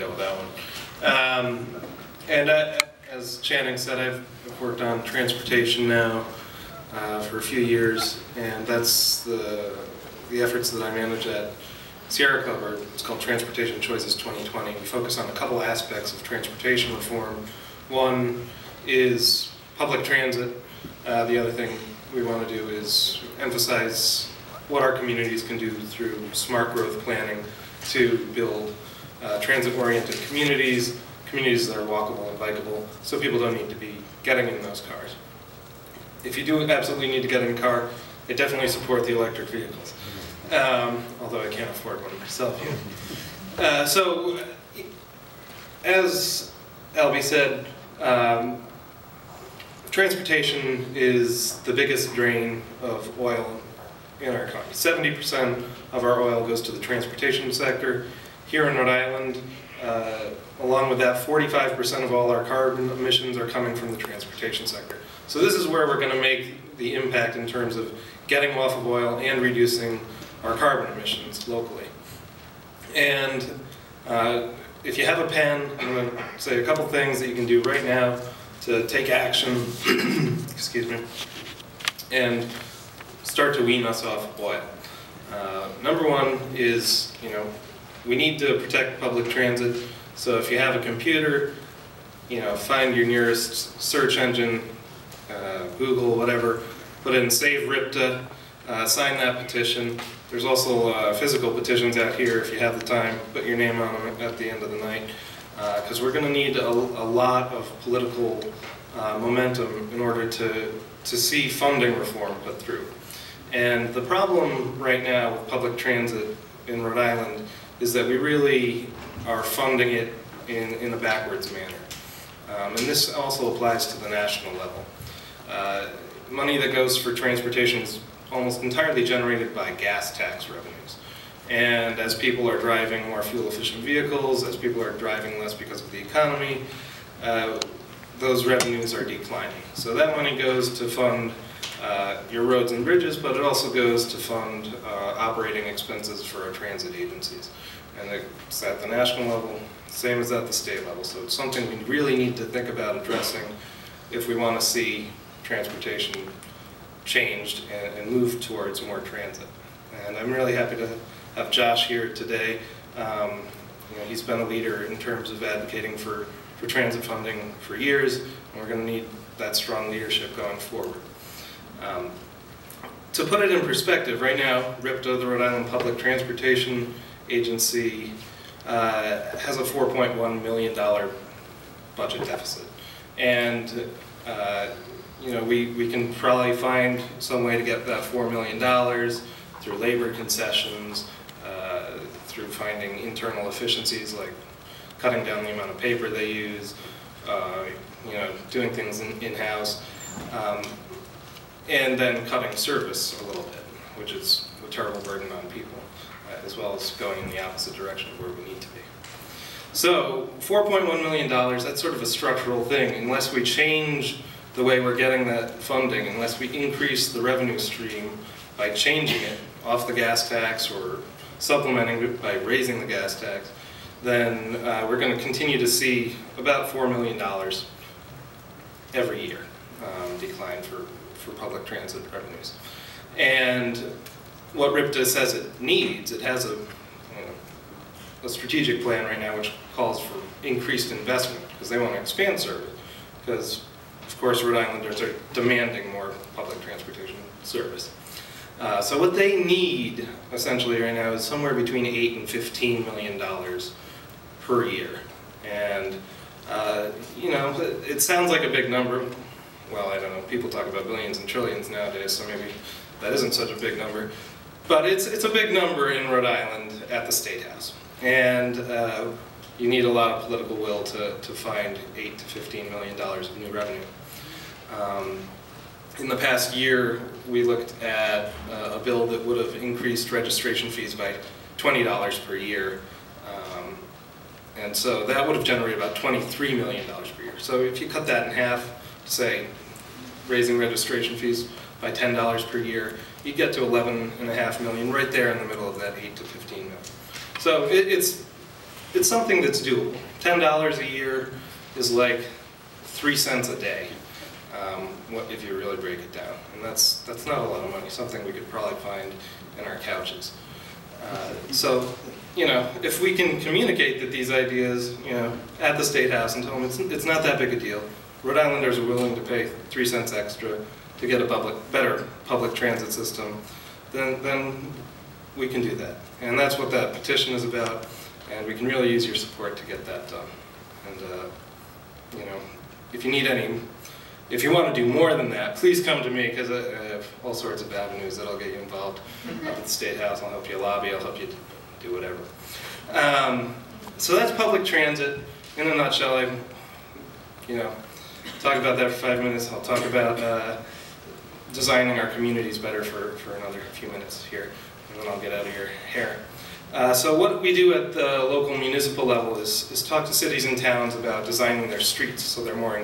go with that one. As Channing said, I've worked on transportation now for a few years, and that's the efforts that I manage at Sierra Club. It's called Transportation Choices 2020. We focus on a couple aspects of transportation reform. One is public transit. The other thing we want to do is emphasize what our communities can do through smart growth planning to build transit-oriented communities that are walkable and bikeable, so people don't need to be getting in those cars. If you do absolutely need to get in a car, I definitely support the electric vehicles, although I can't afford one myself yet. So, as Albie said, transportation is the biggest drain of oil in our economy. 70% of our oil goes to the transportation sector. Here in Rhode Island, along with that, 45% of all our carbon emissions are coming from the transportation sector. So this is where we're going to make the impact in terms of getting off of oil and reducing our carbon emissions locally. And if you have a pen, I'm going to say a couple things that you can do right now to take action, excuse me, and start to wean us off of oil. Number one is, we need to protect public transit. So if you have a computer, find your nearest search engine, Google, whatever, put in Save RIPTA, sign that petition. There's also physical petitions out here if you have the time, put your name on them at the end of the night, because we're going to need a lot of political momentum in order to see funding reform put through. And the problem right now with public transit in Rhode Island is that we really are funding it in a backwards manner. And this also applies to the national level. Money that goes for transportation is almost entirely generated by gas tax revenues. And as people are driving more fuel-efficient vehicles, as people are driving less because of the economy, those revenues are declining. So that money goes to fund your roads and bridges, but it also goes to fund operating expenses for our transit agencies. And it's at the national level, same as at the state level. So it's something we really need to think about addressing if we want to see transportation changed and move towards more transit. And I'm really happy to have Josh here today. He's been a leader in terms of advocating for transit funding for years, and we're going to need that strong leadership going forward. To put it in perspective, right now, RIPTA, the Rhode Island Public Transportation Agency, has a $4.1 million budget deficit. And we can probably find some way to get that $4 million through labor concessions, through finding internal efficiencies like cutting down the amount of paper they use, doing things in-house, and then cutting service a little bit, which is a terrible burden on people, as well as going in the opposite direction of where we need to be. So $4.1 million, that's sort of a structural thing. Unless we change the way we're getting that funding, unless we increase the revenue stream by changing it off the gas tax or supplementing it by raising the gas tax, then we're going to continue to see about $4 million every year decline for public transit revenues. And what RIPTA says it needs, it has a strategic plan right now which calls for increased investment because they want to expand service. Because, of course, Rhode Islanders are demanding more public transportation service. So what they need, essentially, right now is somewhere between $8 and $15 million per year. And, it sounds like a big number. Well, I don't know, people talk about billions and trillions nowadays, so maybe that isn't such a big number. But it's a big number in Rhode Island at the State House. And you need a lot of political will to find $8 to $15 million of new revenue. In the past year, we looked at a bill that would have increased registration fees by $20 per year. And so that would have generated about $23 million per year. So if you cut that in half, say, raising registration fees by $10 per year, you get to $11.5 million right there in the middle of that $8 to $15 million. So it's it's something that's doable. $10 a year is like 3 cents a day, if you really break it down. And that's not a lot of money, something we could probably find in our couches. So, you know, if we can communicate that these ideas, you know, at the State House and tell them it's not that big a deal. Rhode Islanders are willing to pay 3 cents extra to get a better public transit system, then we can do that. And that's what that petition is about, and we can really use your support to get that done. And, you know, if you want to do more than that, please come to me, because I have all sorts of avenues that'll get you involved up at the State House. I'll help you lobby, I'll help you do whatever. So that's public transit. In a nutshell, you know, talk about that for 5 minutes. I'll talk about designing our communities better for another few minutes here, and then I'll get out of your hair. So what we do at the local municipal level is talk to cities and towns about designing their streets so they're more